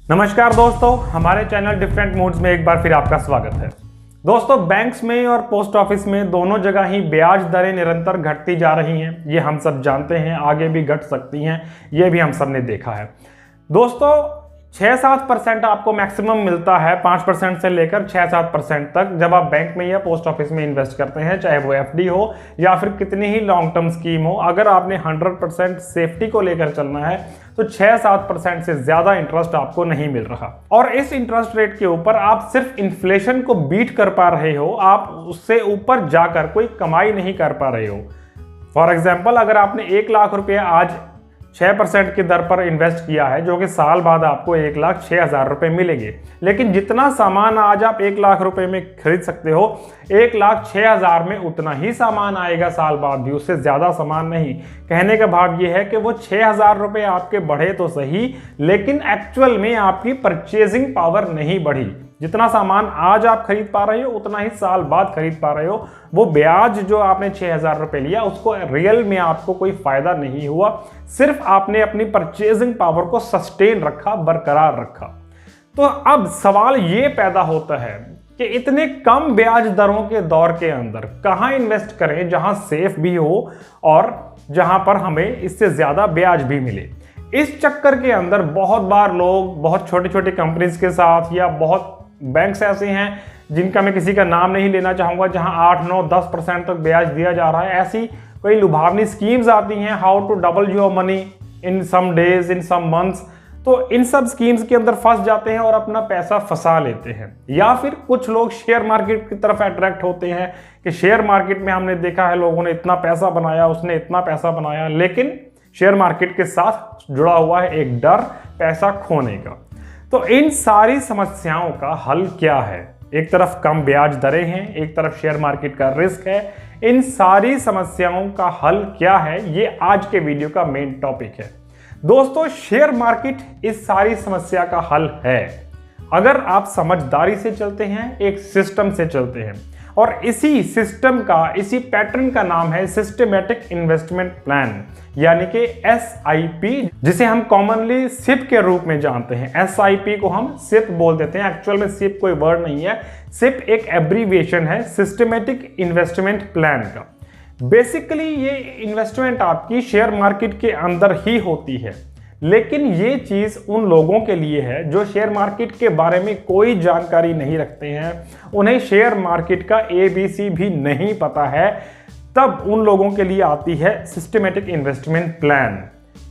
नमस्कार दोस्तों, हमारे चैनल डिफरेंट मूड्स में एक बार फिर आपका स्वागत है। दोस्तों, बैंक्स में और पोस्ट ऑफिस में दोनों जगह ही ब्याज दरें निरंतर घटती जा रही हैं। ये हम सब जानते हैं, आगे भी घट सकती हैं, ये भी हम सब ने देखा है। दोस्तों, 6-7% आपको मैक्सिमम मिलता है, 5% से लेकर 6-7% तक, जब आप बैंक में या पोस्ट ऑफिस में इन्वेस्ट करते हैं, चाहे वो एफडी हो या फिर कितनी ही लॉन्ग टर्म स्कीम हो। अगर आपने 100% सेफ्टी को लेकर चलना है तो 6-7% से ज्यादा इंटरेस्ट आपको नहीं मिल रहा। और इस इंटरेस्ट रेट के ऊपर आप सिर्फ इन्फ्लेशन को बीट कर पा रहे हो, आप उससे ऊपर जाकर कोई कमाई नहीं कर पा रहे हो। फॉर एग्जाम्पल, अगर आपने 1 लाख रुपया आज 6% की दर पर इन्वेस्ट किया है, जो कि साल बाद आपको 1,06,000 रुपए मिलेंगे, लेकिन जितना सामान आज आप 1 लाख रुपए में खरीद सकते हो, 1,06,000 में उतना ही सामान आएगा साल बाद भी, उससे ज्यादा सामान नहीं। कहने का भाव ये है कि वो 6,000 रुपए आपके बढ़े तो सही, लेकिन एक्चुअल में आपकी परचेजिंग पावर नहीं बढ़ी। जितना सामान आज आप खरीद पा रहे हो उतना ही साल बाद खरीद पा रहे हो। वो ब्याज जो आपने 6,000 रुपए लिया, उसको रियल में आपको कोई फायदा नहीं हुआ, सिर्फ आपने अपनी परचेजिंग पावर को सस्टेन रखा, बरकरार रखा। तो अब सवाल ये पैदा होता है कि इतने कम ब्याज दरों के दौर के अंदर कहां इन्वेस्ट करें जहां सेफ भी हो और जहां पर हमें इससे ज्यादा ब्याज भी मिले। इस चक्कर के अंदर बहुत बार लोग बहुत छोटी छोटी कंपनीज के साथ, या बहुत बैंक्स ऐसे हैं जिनका मैं किसी का नाम नहीं लेना चाहूंगा, जहां 8-9-10% तक ब्याज दिया जा रहा है, ऐसी कोई लुभावनी स्कीम्स आती हैं, how to double your money in some days, in some months. तो इन सब स्कीम्स के अंदर फंस जाते हैं और अपना पैसा फंसा लेते हैं। या फिर कुछ लोग शेयर मार्केट की तरफ अट्रैक्ट होते हैं कि शेयर मार्केट में हमने देखा है लोगों ने इतना पैसा बनाया, उसने इतना पैसा बनाया, लेकिन शेयर मार्केट के साथ जुड़ा हुआ है एक डर पैसा खोने का। तो इन सारी समस्याओं का हल क्या है? एक तरफ कम ब्याज दरें हैं, एक तरफ शेयर मार्केट का रिस्क है। इन सारी समस्याओं का हल क्या है, ये आज के वीडियो का मेन टॉपिक है। दोस्तों, शेयर मार्केट इस सारी समस्या का हल है, अगर आप समझदारी से चलते हैं, एक सिस्टम से चलते हैं। और इसी सिस्टम का, इसी पैटर्न का नाम है सिस्टमैटिक इन्वेस्टमेंट प्लान, यानी कि SIP, जिसे हम कॉमनली सिप के रूप में जानते हैं। SIP को हम सिप बोल देते हैं, एक्चुअल में सिप कोई वर्ड नहीं है। सिप एक एब्रीविएशन है सिस्टमैटिक इन्वेस्टमेंट प्लान का। बेसिकली ये इन्वेस्टमेंट आपकी शेयर मार्केट के अंदर ही होती है, लेकिन ये चीज उन लोगों के लिए है जो शेयर मार्केट के बारे में कोई जानकारी नहीं रखते हैं, उन्हें शेयर मार्केट का ABC भी नहीं पता है। तब उन लोगों के लिए आती है सिस्टमैटिक इन्वेस्टमेंट प्लान।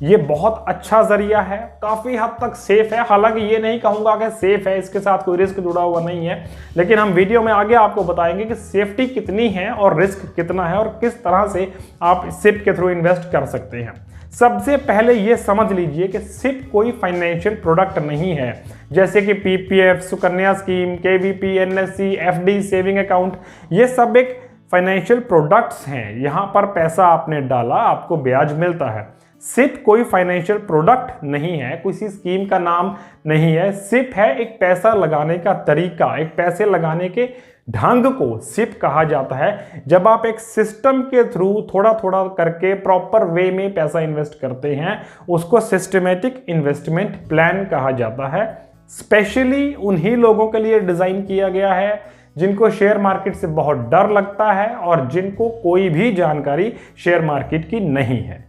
ये बहुत अच्छा जरिया है, काफी हद तक सेफ है। हालांकि ये नहीं कहूंगा कि सेफ है, इसके साथ कोई रिस्क जुड़ा हुआ नहीं है, लेकिन हम वीडियो में आगे आपको बताएंगे कि सेफ्टी कितनी है और रिस्क कितना है और किस तरह से आप सिप के थ्रू इन्वेस्ट कर सकते हैं। सबसे पहले ये समझ लीजिए कि सिप कोई फाइनेंशियल प्रोडक्ट नहीं है, जैसे कि PPF, Sukanya scheme, KVP, NSC, FD, saving account, ये सब एक फाइनेंशियल प्रोडक्ट्स हैं। यहां पर पैसा आपने डाला, आपको ब्याज मिलता है। सिप कोई फाइनेंशियल प्रोडक्ट नहीं है, किसी स्कीम का नाम नहीं है। सिप है एक पैसा लगाने का तरीका, एक पैसे लगाने के ढंग को सिप कहा जाता है। जब आप एक सिस्टम के थ्रू थोड़ा थोड़ा करके प्रॉपर वे में पैसा इन्वेस्ट करते हैं, उसको सिस्टमैटिक इन्वेस्टमेंट प्लान कहा जाता है। स्पेशली उन्हीं लोगों के लिए डिजाइन किया गया है जिनको शेयर मार्केट से बहुत डर लगता है और जिनको कोई भी जानकारी शेयर मार्केट की नहीं है।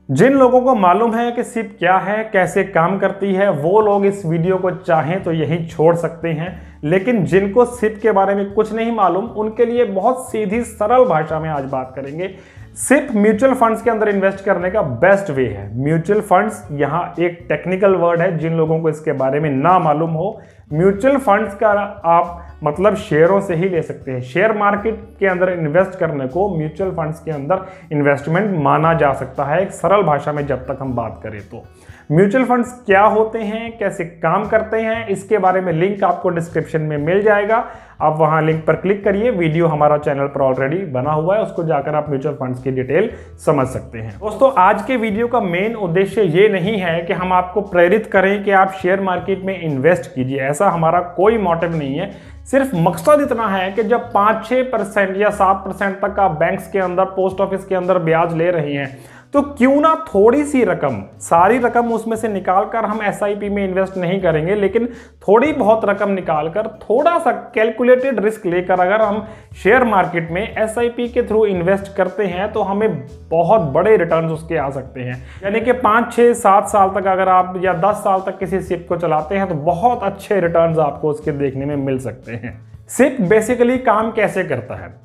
जिन लोगों को मालूम है कि सिप क्या है, कैसे काम करती है, वो लोग इस वीडियो को चाहें तो यहीं छोड़ सकते हैं। लेकिन जिनको सिप के बारे में कुछ नहीं मालूम, उनके लिए बहुत सीधी सरल भाषा में आज बात करेंगे। सिप म्यूचुअल फंड्स के अंदर इन्वेस्ट करने का बेस्ट वे है। म्यूचुअल फंड्स यहाँ एक टेक्निकल वर्ड है, जिन लोगों को इसके बारे में ना मालूम हो। म्यूचुअल फंड्स का आप मतलब शेयरों से ही ले सकते हैं। शेयर मार्केट के अंदर इन्वेस्ट करने को म्यूचुअल फंड्स के अंदर इन्वेस्टमेंट माना जा सकता है, एक सरल भाषा में जब तक हम बात करें तो। म्यूचुअल फंड्स क्या होते हैं, कैसे काम करते हैं, इसके बारे में लिंक आपको डिस्क्रिप्शन में मिल जाएगा। आप वहां लिंक पर क्लिक करिए, वीडियो हमारा चैनल पर ऑलरेडी बना हुआ है, उसको जाकर आप म्यूचुअल फंड्स की डिटेल समझ सकते हैं। दोस्तों, आज के वीडियो का मेन उद्देश्य ये नहीं है कि हम आपको प्रेरित करें कि आप शेयर मार्केट में इन्वेस्ट कीजिए, ऐसा हमारा कोई मोटिव नहीं है। सिर्फ मकसद इतना है कि जब 5-6% या 7% तक आप बैंक्स के अंदर, पोस्ट ऑफिस के अंदर ब्याज ले रहे हैं, तो क्यों ना थोड़ी सी रकम, सारी रकम उसमें से निकालकर हम एसआईपी में इन्वेस्ट नहीं करेंगे, लेकिन थोड़ी बहुत रकम निकालकर थोड़ा सा कैलकुलेटेड रिस्क लेकर अगर हम शेयर मार्केट में एसआईपी के थ्रू इन्वेस्ट करते हैं तो हमें बहुत बड़े रिटर्न्स उसके आ सकते हैं। यानी कि 5, 6, 7 साल तक अगर आप या 10 साल तक किसी सिप को चलाते हैं तो बहुत अच्छे रिटर्न्स आपको उसके देखने में मिल सकते हैं। सिप बेसिकली काम कैसे करता है?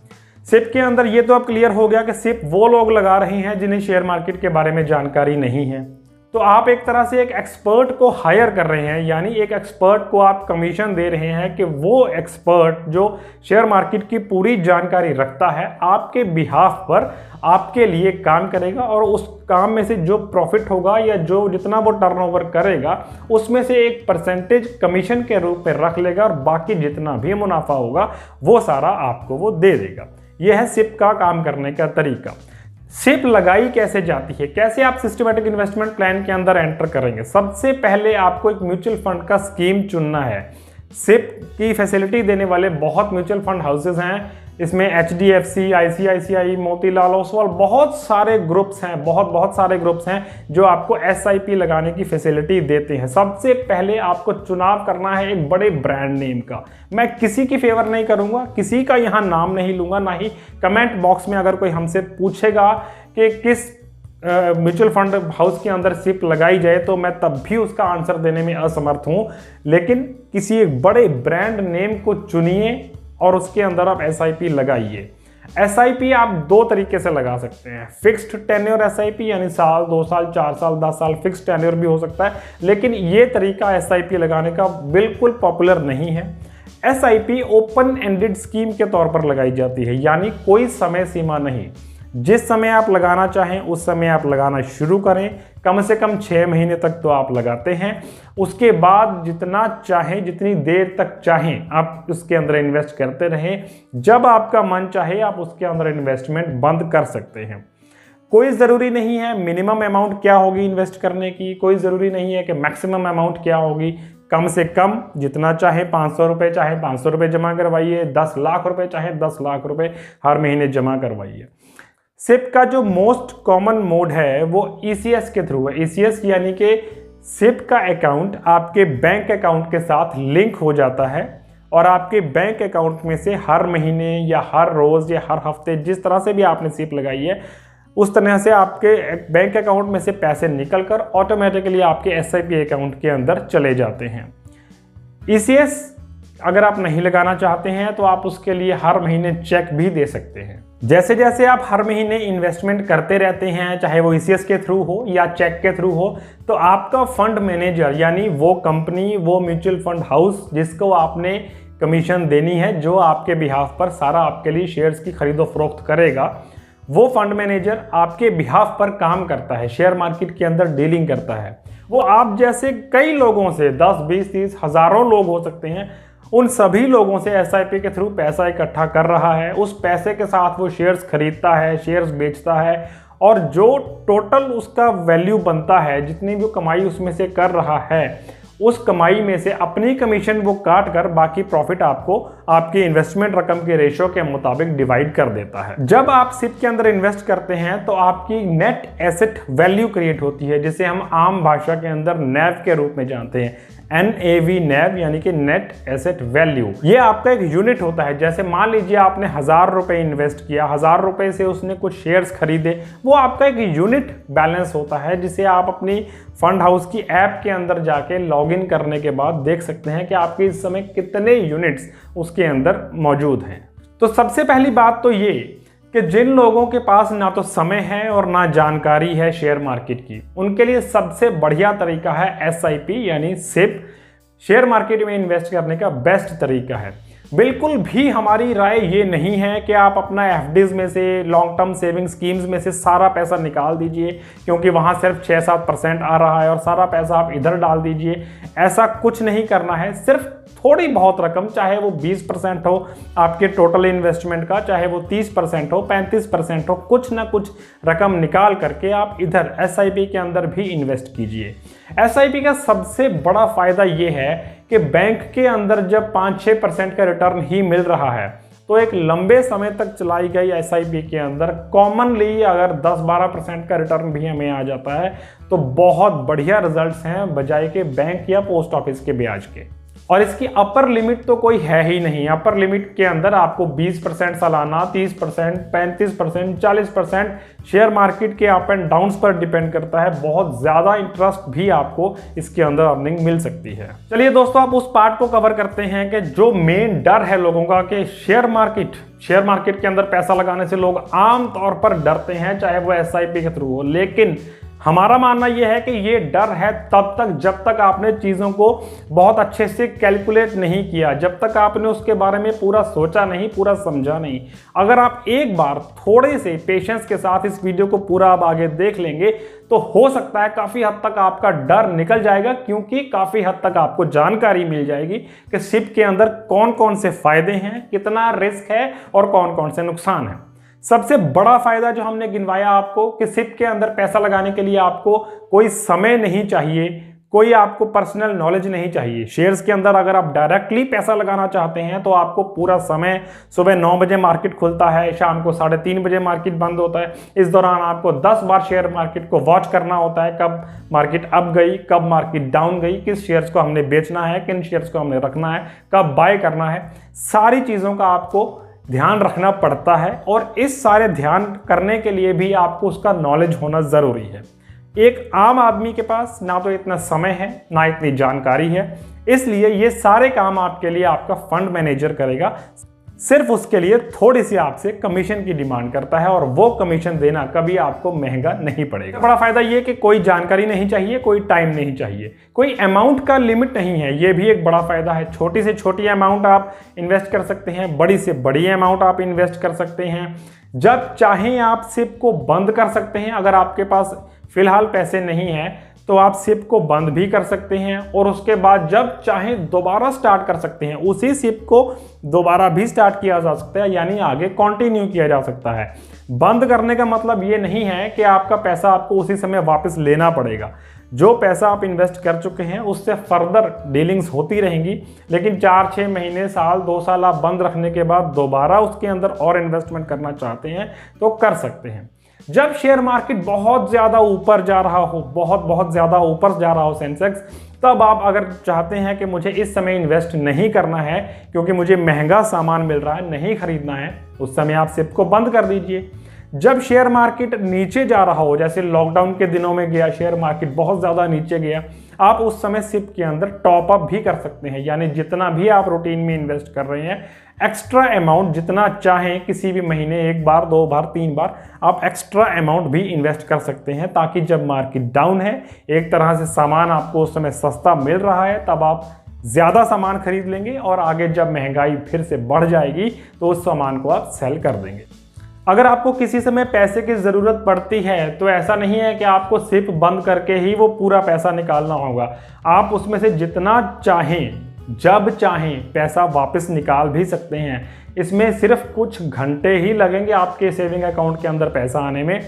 सिप के अंदर ये तो अब क्लियर हो गया कि सिप वो लोग लगा रहे हैं जिन्हें शेयर मार्केट के बारे में जानकारी नहीं है। तो आप एक तरह से एक एक्सपर्ट को हायर कर रहे हैं, यानी एक एक्सपर्ट को आप कमीशन दे रहे हैं कि वो एक्सपर्ट जो शेयर मार्केट की पूरी जानकारी रखता है आपके बिहाफ पर आपके लिए काम करेगा, और उस काम में से जो प्रॉफिट होगा या जो जितना वो टर्नओवर करेगा उसमें से एक परसेंटेज कमीशन के रूप में रख लेगा, और बाकी जितना भी मुनाफा होगा वो सारा आपको वो दे देगा। यह है सिप का काम करने का तरीका। सिप लगाई कैसे जाती है, कैसे आप सिस्टमेटिक इन्वेस्टमेंट प्लान के अंदर एंटर करेंगे? सबसे पहले आपको एक म्यूचुअल फंड का स्कीम चुनना है। सिप की फैसिलिटी देने वाले बहुत म्यूचुअल फंड हाउसेज हैं, इसमें HDFC, ICICI, मोतीलाल ओसवाल, बहुत सारे ग्रुप्स हैं, बहुत सारे ग्रुप्स हैं जो आपको SIP लगाने की फैसिलिटी देते हैं। सबसे पहले आपको चुनाव करना है एक बड़े ब्रांड नेम का। मैं किसी की फेवर नहीं करूंगा, किसी का यहाँ नाम नहीं लूंगा, ना ही कमेंट बॉक्स में अगर कोई हमसे पूछेगा कि किस म्यूचुअल फंड हाउस के अंदर सिप लगाई जाए तो मैं तब भी उसका आंसर देने में असमर्थ हूं। लेकिन किसी एक बड़े ब्रांड नेम को चुनिए और उसके अंदर आप SIP लगाइए। SIP आप 2 तरीके से लगा सकते हैं। फिक्स्ड टेन्योर SIP यानी साल, 2 साल, 4 साल, 10 साल, फिक्स्ड टेन्योर भी हो सकता है, लेकिन ये तरीका SIP लगाने का बिल्कुल पॉपुलर नहीं है। SIP ओपन एंडेड स्कीम के तौर पर लगाई जाती है, यानी कोई समय सीमा नहीं। जिस समय आप लगाना चाहें उस समय आप लगाना शुरू करें। कम से कम 6 महीने तक तो आप लगाते हैं, उसके बाद जितना चाहें, जितनी देर तक चाहें आप उसके अंदर इन्वेस्ट करते रहें। जब आपका मन चाहे आप उसके अंदर इन्वेस्टमेंट बंद कर सकते हैं। कोई ज़रूरी नहीं है मिनिमम अमाउंट क्या होगी इन्वेस्ट करने की, कोई ज़रूरी नहीं है कि मैक्सिमम अमाउंट क्या होगी। कम से कम जितना चाहे 500 रुपये चाहे 500 रुपये जमा करवाइए, 10 लाख रुपये चाहे 10 लाख रुपये हर महीने जमा करवाइए। सिप का जो मोस्ट कॉमन मोड है वो ECS के थ्रू है। ECS यानी कि सिप का अकाउंट आपके बैंक अकाउंट के साथ लिंक हो जाता है, और आपके बैंक अकाउंट में से हर महीने या हर रोज़ या हर हफ्ते जिस तरह से भी आपने सिप लगाई है उस तरह से आपके बैंक अकाउंट में से पैसे निकलकर ऑटोमेटिकली आपके SIP अकाउंट के अंदर चले जाते हैं। ECS अगर आप नहीं लगाना चाहते हैं तो आप उसके लिए हर महीने चेक भी दे सकते हैं। जैसे जैसे आप हर महीने इन्वेस्टमेंट करते रहते हैं, चाहे वो ECS के थ्रू हो या चेक के थ्रू हो, तो आपका फंड मैनेजर यानी वो कंपनी, वो म्यूचुअल फंड हाउस जिसको आपने कमीशन देनी है, जो आपके बिहाफ पर सारा आपके लिए शेयर्स की खरीदो फरोख्त करेगा, वो फंड मैनेजर आपके बिहाफ पर काम करता है, शेयर मार्केट के अंदर डीलिंग करता है। वो आप जैसे कई लोगों से 10, 20, 30 हज़ारों लोग हो सकते हैं, उन सभी लोगों से SIP के थ्रू पैसा इकट्ठा कर रहा है। उस पैसे के साथ वो शेयर्स खरीदता है, शेयर्स बेचता है, और जो टोटल उसका वैल्यू बनता है, जितनी भी कमाई उसमें से कर रहा है, उस कमाई में से अपनी कमीशन वो काट कर बाकी प्रॉफिट आपको आपकी इन्वेस्टमेंट रकम के रेशो के मुताबिक डिवाइड कर देता है। जब आप सिप के अंदर इन्वेस्ट करते हैं तो आपकी नेट एसेट वैल्यू क्रिएट होती है, जिसे हम आम भाषा के अंदर NAV के रूप में जानते हैं। NAV NAV यानी कि नेट एसेट वैल्यू। ये आपका एक यूनिट होता है। जैसे मान लीजिए आपने 1000 रुपये इन्वेस्ट किया, 1000 रुपये से उसने कुछ शेयर्स खरीदे, वो आपका एक यूनिट बैलेंस होता है, जिसे आप अपनी फंड हाउस की ऐप के अंदर जाके लॉगिन करने के बाद देख सकते हैं कि आपके इस समय कितने यूनिट्स उसके अंदर मौजूद हैं। तो सबसे पहली बात तो ये कि जिन लोगों के पास ना तो समय है और ना जानकारी है शेयर मार्केट की, उनके लिए सबसे बढ़िया तरीका है SIP यानी सिप। शेयर मार्केट में इन्वेस्ट करने का बेस्ट तरीका है। बिल्कुल भी हमारी राय ये नहीं है कि आप अपना FDs में से, लॉन्ग टर्म सेविंग स्कीम्स में से सारा पैसा निकाल दीजिए, क्योंकि वहाँ सिर्फ 6-7% आ रहा है और सारा पैसा आप इधर डाल दीजिए। ऐसा कुछ नहीं करना है। सिर्फ थोड़ी बहुत रकम, चाहे वो 20% हो आपके टोटल इन्वेस्टमेंट का, चाहे वो 30% हो, 35% हो, कुछ ना कुछ रकम निकाल करके आप इधर SIP के अंदर भी इन्वेस्ट कीजिए। SIP का सबसे बड़ा फायदा ये है कि बैंक के अंदर जब 5-6% का रिटर्न ही मिल रहा है, तो एक लंबे समय तक चलाई गई एसआईपी के अंदर कॉमनली अगर 10-12% का रिटर्न भी हमें आ जाता है तो बहुत बढ़िया रिजल्ट्स हैं बजाय के बैंक या पोस्ट ऑफिस के ब्याज के। और इसकी अपर लिमिट तो कोई है ही नहीं। अपर लिमिट के अंदर आपको 20% सालाना, 30%, 35%, 40% शेयर मार्केट के अप एंड डाउन्स पर डिपेंड करता है। बहुत ज़्यादा इंटरेस्ट भी आपको इसके अंदर अर्निंग मिल सकती है। चलिए दोस्तों, आप उस पार्ट को कवर करते हैं कि जो मेन डर है लोगों का कि शेयर मार्केट के अंदर पैसा लगाने से लोग आम तौर पर डरते हैं, चाहे वो एसआईपी के थ्रू हो। लेकिन हमारा मानना यह है कि ये डर है तब तक जब तक आपने चीज़ों को बहुत अच्छे से कैलकुलेट नहीं किया, जब तक आपने उसके बारे में पूरा सोचा नहीं, पूरा समझा नहीं। अगर आप एक बार थोड़े से पेशेंस के साथ इस वीडियो को पूरा आप आगे देख लेंगे तो हो सकता है काफ़ी हद तक आपका डर निकल जाएगा, क्योंकि काफ़ी हद तक आपको जानकारी मिल जाएगी कि सिप के अंदर कौन कौन से फायदे हैं, कितना रिस्क है और कौन कौन से नुकसान हैं। सबसे बड़ा फायदा जो हमने गिनवाया आपको कि सिप के अंदर पैसा लगाने के लिए आपको कोई समय नहीं चाहिए, कोई आपको पर्सनल नॉलेज नहीं चाहिए। शेयर्स के अंदर अगर आप डायरेक्टली पैसा लगाना चाहते हैं तो आपको पूरा समय, सुबह 9 बजे मार्केट खुलता है, शाम को 3:30 बजे मार्केट बंद होता है। इस दौरान आपको 10 बार शेयर मार्केट को वॉच करना होता है, कब मार्केट अप गई, कब मार्केट डाउन गई, किस शेयर्स को हमने बेचना है, किन शेयर्स को हमने रखना है, कब बाय करना है। सारी चीज़ों का आपको ध्यान रखना पड़ता है और इस सारे ध्यान करने के लिए भी आपको उसका नॉलेज होना ज़रूरी है। एक आम आदमी के पास ना तो इतना समय है, ना इतनी जानकारी है, इसलिए ये सारे काम आपके लिए आपका फंड मैनेजर करेगा। सिर्फ उसके लिए थोड़ी सी आपसे कमीशन की डिमांड करता है और वो कमीशन देना कभी आपको महंगा नहीं पड़ेगा। बड़ा फायदा ये कि कोई जानकारी नहीं चाहिए, कोई टाइम नहीं चाहिए, कोई अमाउंट का लिमिट नहीं है, ये भी एक बड़ा फायदा है। छोटी से छोटी अमाउंट आप इन्वेस्ट कर सकते हैं, बड़ी से बड़ी अमाउंट आप इन्वेस्ट कर सकते हैं। जब चाहें आप सिप को बंद कर सकते हैं। अगर आपके पास फिलहाल पैसे नहीं है तो आप सिप को बंद भी कर सकते हैं और उसके बाद जब चाहें दोबारा स्टार्ट कर सकते हैं। उसी सिप को दोबारा भी स्टार्ट किया जा सकता है, यानी आगे कंटिन्यू किया जा सकता है। बंद करने का मतलब ये नहीं है कि आपका पैसा आपको उसी समय वापस लेना पड़ेगा। जो पैसा आप इन्वेस्ट कर चुके हैं उससे फर्दर डीलिंग्स होती रहेंगी, लेकिन 4-6 महीने, साल, 2 साल आप बंद रखने के बाद दोबारा उसके अंदर और इन्वेस्टमेंट करना चाहते हैं तो कर सकते हैं। जब शेयर मार्केट बहुत ज़्यादा ऊपर जा रहा हो, बहुत ज़्यादा ऊपर जा रहा हो सेंसेक्स, तब आप अगर चाहते हैं कि मुझे इस समय इन्वेस्ट नहीं करना है क्योंकि मुझे महंगा सामान मिल रहा है, नहीं खरीदना है, उस समय आप सिप को बंद कर दीजिए। जब शेयर मार्केट नीचे जा रहा हो, जैसे लॉकडाउन के दिनों में गया शेयर मार्केट बहुत ज़्यादा नीचे गया, आप उस समय सिप के अंदर टॉप अप भी कर सकते हैं। यानी जितना भी आप रूटीन में इन्वेस्ट कर रहे हैं, एक्स्ट्रा अमाउंट जितना चाहें किसी भी महीने 1 बार, 2 बार, 3 बार आप एक्स्ट्रा अमाउंट भी इन्वेस्ट कर सकते हैं, ताकि जब मार्केट डाउन है, एक तरह से सामान आपको उस समय सस्ता मिल रहा है, तब आप ज़्यादा सामान खरीद लेंगे और आगे जब महंगाई फिर से बढ़ जाएगी तो उस सामान को आप सेल कर देंगे। अगर आपको किसी समय पैसे की ज़रूरत पड़ती है तो ऐसा नहीं है कि आपको सिप बंद करके ही वो पूरा पैसा निकालना होगा। आप उसमें से जितना चाहें, जब चाहें पैसा वापस निकाल भी सकते हैं। इसमें सिर्फ कुछ घंटे ही लगेंगे आपके सेविंग अकाउंट के अंदर पैसा आने में।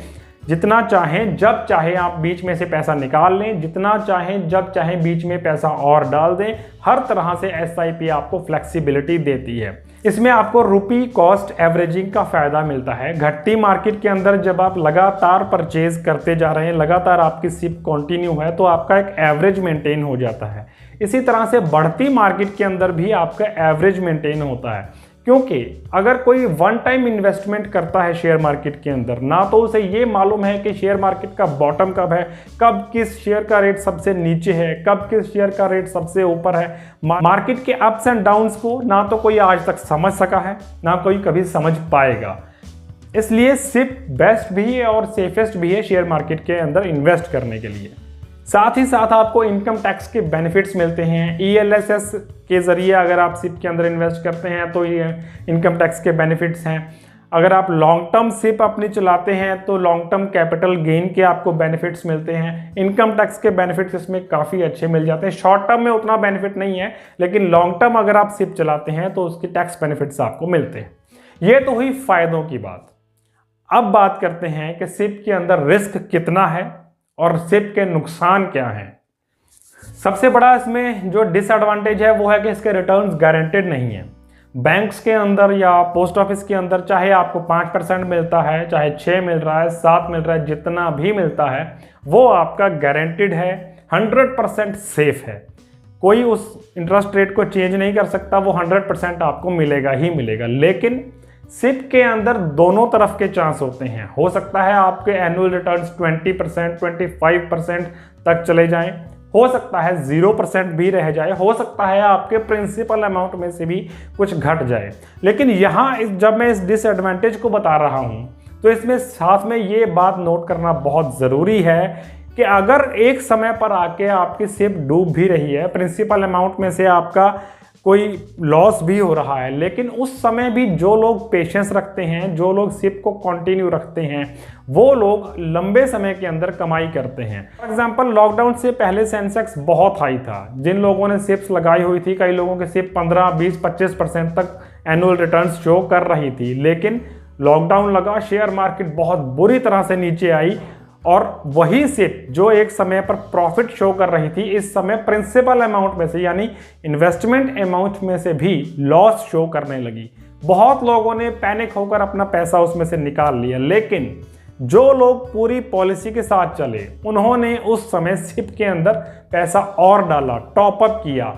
जितना चाहें, जब चाहें आप बीच में से पैसा निकाल लें, जितना चाहें, जब चाहें बीच में पैसा और डाल दें। हर तरह से एसआईपी आपको फ्लेक्सिबिलिटी देती है। इसमें आपको रुपी कॉस्ट एवरेजिंग का फ़ायदा मिलता है। घटती मार्केट के अंदर जब आप लगातार परचेज करते जा रहे हैं, लगातार आपकी सिप कंटिन्यू है, तो आपका एक एवरेज मेंटेन हो जाता है। इसी तरह से बढ़ती मार्केट के अंदर भी आपका एवरेज मेंटेन होता है, क्योंकि अगर कोई वन टाइम इन्वेस्टमेंट करता है शेयर मार्केट के अंदर, ना तो उसे ये मालूम है कि शेयर मार्केट का बॉटम कब है, कब किस शेयर का रेट सबसे नीचे है, कब किस शेयर का रेट सबसे ऊपर है। मार्केट के अप्स एंड डाउन्स को ना तो कोई आज तक समझ सका है, ना कोई कभी समझ पाएगा। इसलिए सिप बेस्ट भी है और सेफेस्ट भी है शेयर मार्केट के अंदर इन्वेस्ट करने के लिए। साथ ही साथ आपको इनकम टैक्स के बेनिफिट्स मिलते हैं। ELSS के ज़रिए अगर आप सिप के अंदर इन्वेस्ट करते हैं तो ये इनकम टैक्स के बेनिफिट्स हैं। अगर आप लॉन्ग टर्म सिप अपनी चलाते हैं तो लॉन्ग टर्म कैपिटल गेन के आपको बेनिफिट्स मिलते हैं। इनकम टैक्स के बेनिफिट्स इसमें काफ़ी अच्छे मिल जाते हैं। शॉर्ट टर्म में उतना बेनिफिट नहीं है, लेकिन लॉन्ग टर्म अगर आप सिप चलाते हैं तो उसके टैक्स बेनिफिट्स आपको मिलते हैं। ये तो हुई फ़ायदों की बात। अब बात करते हैं कि सिप के अंदर रिस्क कितना है और सिप के नुकसान क्या हैं। सबसे बड़ा इसमें जो डिसएडवांटेज है वो है कि इसके रिटर्न्स गारंटेड नहीं है। बैंक्स के अंदर या पोस्ट ऑफिस के अंदर चाहे आपको 5% मिलता है, चाहे 6 मिल रहा है, 7 मिल रहा है, जितना भी मिलता है वो आपका गारंटीड है, 100% सेफ है। कोई उस इंटरेस्ट रेट को चेंज नहीं कर सकता, वो 100% आपको मिलेगा ही मिलेगा। लेकिन सिप के अंदर दोनों तरफ के चांस होते हैं। हो सकता है आपके एनुअल रिटर्न्स 20%, 25% तक चले जाएं, हो सकता है 0% भी रह जाए, हो सकता है आपके प्रिंसिपल अमाउंट में से भी कुछ घट जाए। लेकिन यहाँ जब मैं इस डिसएडवांटेज को बता रहा हूँ तो इसमें साथ में ये बात नोट करना बहुत ज़रूरी है कि अगर एक समय पर आके आपकी सिप डूब भी रही है, प्रिंसिपल अमाउंट में से आपका कोई लॉस भी हो रहा है, लेकिन उस समय भी जो लोग पेशेंस रखते हैं, जो लोग सिप को कंटिन्यू रखते हैं, वो लोग लंबे समय के अंदर कमाई करते हैं। फॉर एग्जांपल लॉकडाउन से पहले सेंसेक्स बहुत हाई था। जिन लोगों ने सिप्स लगाई हुई थी, कई लोगों के सिप 15, 20, 25% तक एनुअल रिटर्न्स शो कर रही थी। लेकिन लॉकडाउन लगा, शेयर मार्केट बहुत बुरी तरह से नीचे आई और वही सिप जो एक समय पर प्रॉफिट शो कर रही थी, इस समय प्रिंसिपल अमाउंट में से यानी इन्वेस्टमेंट अमाउंट में से भी लॉस शो करने लगी। बहुत लोगों ने पैनिक होकर अपना पैसा उसमें से निकाल लिया। लेकिन जो लोग पूरी पॉलिसी के साथ चले, उन्होंने उस समय सिप के अंदर पैसा और डाला, टॉपअप किया,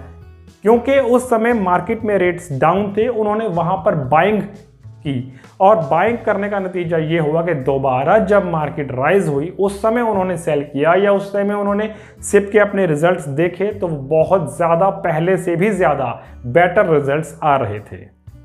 क्योंकि उस समय मार्केट में रेट्स डाउन थे। उन्होंने वहां पर बाइंग की और बाइंग करने का नतीजा ये हुआ कि दोबारा जब मार्केट राइज हुई उस समय उन्होंने सेल किया या उस समय उन्होंने सिप के अपने रिजल्ट्स देखे तो बहुत ज़्यादा, पहले से भी ज़्यादा बेटर रिजल्ट्स आ रहे थे।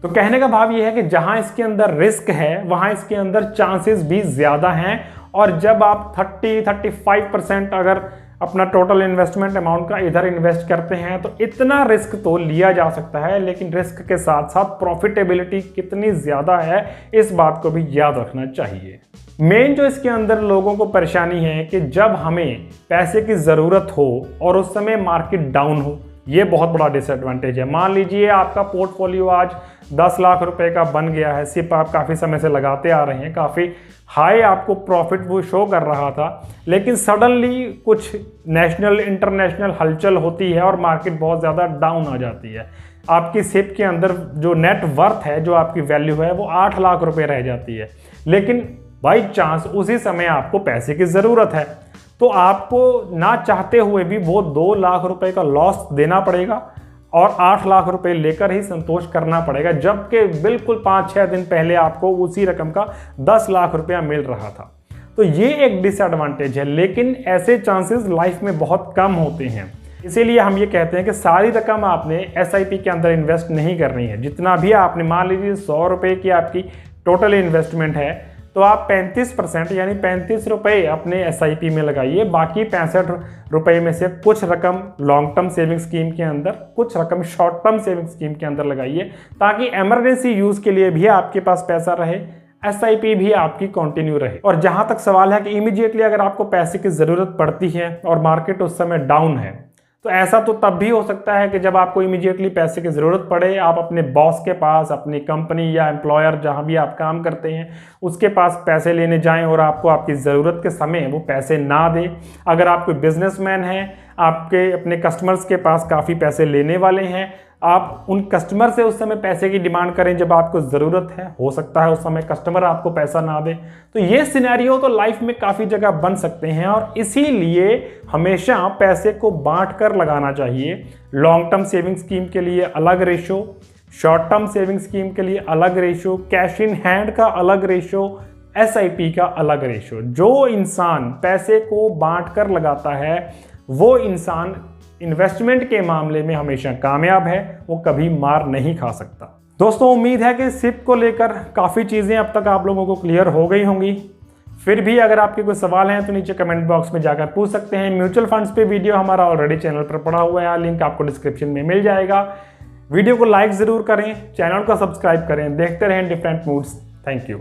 तो कहने का भाव ये है कि जहां इसके अंदर रिस्क है वहां इसके अंदर चांसेस भी ज़्यादा हैं। और जब आप 30-35% अगर अपना टोटल इन्वेस्टमेंट अमाउंट का इधर इन्वेस्ट करते हैं तो इतना रिस्क तो लिया जा सकता है, लेकिन रिस्क के साथ साथ प्रॉफिटेबिलिटी कितनी ज़्यादा है इस बात को भी याद रखना चाहिए। मेन जो इसके अंदर लोगों को परेशानी है कि जब हमें पैसे की ज़रूरत हो और उस समय मार्केट डाउन हो, ये बहुत बड़ा डिसएडवांटेज है। मान लीजिए आपका पोर्टफोलियो आज 10 लाख रुपए का बन गया है, सिप आप काफ़ी समय से लगाते आ रहे हैं, काफ़ी हाई आपको प्रॉफिट वो शो कर रहा था, लेकिन सडनली कुछ नेशनल इंटरनेशनल हलचल होती है और मार्केट बहुत ज़्यादा डाउन आ जाती है। आपकी सिप के अंदर जो नेट वर्थ है, जो आपकी वैल्यू है, वो 8 लाख रुपए रह जाती है। लेकिन बाई चांस उसी समय आपको पैसे की ज़रूरत है, तो आपको ना चाहते हुए भी वो 2 लाख रुपए का लॉस देना पड़ेगा और 8 लाख रुपए लेकर ही संतोष करना पड़ेगा, जबकि बिल्कुल 5-6 दिन पहले आपको उसी रकम का 10 लाख रुपया मिल रहा था। तो ये एक डिसएडवांटेज है, लेकिन ऐसे चांसेस लाइफ में बहुत कम होते हैं। इसीलिए हम ये कहते हैं कि सारी रकम आपने SIP के अंदर इन्वेस्ट नहीं करनी है। जितना भी आपने, मान लीजिए 100 रुपये की आपकी टोटल इन्वेस्टमेंट है, तो आप 35% यानी 35 रुपये अपने SIP में लगाइए। बाकी 65 रुपये में से कुछ रकम लॉन्ग टर्म सेविंग स्कीम के अंदर, कुछ रकम शॉर्ट टर्म सेविंग स्कीम के अंदर लगाइए, ताकि इमरजेंसी यूज़ के लिए भी आपके पास पैसा रहे, SIP भी आपकी कंटिन्यू रहे। और जहाँ तक सवाल है कि इमीडिएटली अगर आपको पैसे की ज़रूरत पड़ती है और मार्केट उस समय डाउन है, तो ऐसा तो तब भी हो सकता है कि जब आपको इमीडिएटली पैसे की ज़रूरत पड़े, आप अपने बॉस के पास, अपनी कंपनी या एम्प्लॉयर जहां भी आप काम करते हैं उसके पास पैसे लेने जाएं और आपको आपकी ज़रूरत के समय वो पैसे ना दे। अगर आप कोई बिजनेसमैन हैं, आपके अपने कस्टमर्स के पास काफ़ी पैसे लेने वाले हैं, आप उन कस्टमर से उस समय पैसे की डिमांड करें जब आपको ज़रूरत है, हो सकता है उस समय कस्टमर आपको पैसा ना दे। तो ये सिनेरियो तो लाइफ में काफ़ी जगह बन सकते हैं और इसीलिए हमेशा पैसे को बांट कर लगाना चाहिए। लॉन्ग टर्म सेविंग स्कीम के लिए अलग ratio, short term saving scheme के लिए अलग रेशो, कैश इन हैंड का अलग रेशो, SIP का अलग रेशो। जो इंसान पैसे को बांट कर लगाता है वो इंसान इन्वेस्टमेंट के मामले में हमेशा कामयाब है, वो कभी मार नहीं खा सकता। दोस्तों, उम्मीद है कि सिप को लेकर काफ़ी चीज़ें अब तक आप लोगों को क्लियर हो गई होंगी। फिर भी अगर आपके कोई सवाल हैं तो नीचे कमेंट बॉक्स में जाकर पूछ सकते हैं। म्यूचुअल फंड्स पे वीडियो हमारा ऑलरेडी चैनल पर पड़ा हुआ है, लिंक आपको डिस्क्रिप्शन में मिल जाएगा। वीडियो को लाइक ज़रूर करें, चैनल को सब्सक्राइब करें, देखते रहें डिफरेंट मूड्स। Thank you.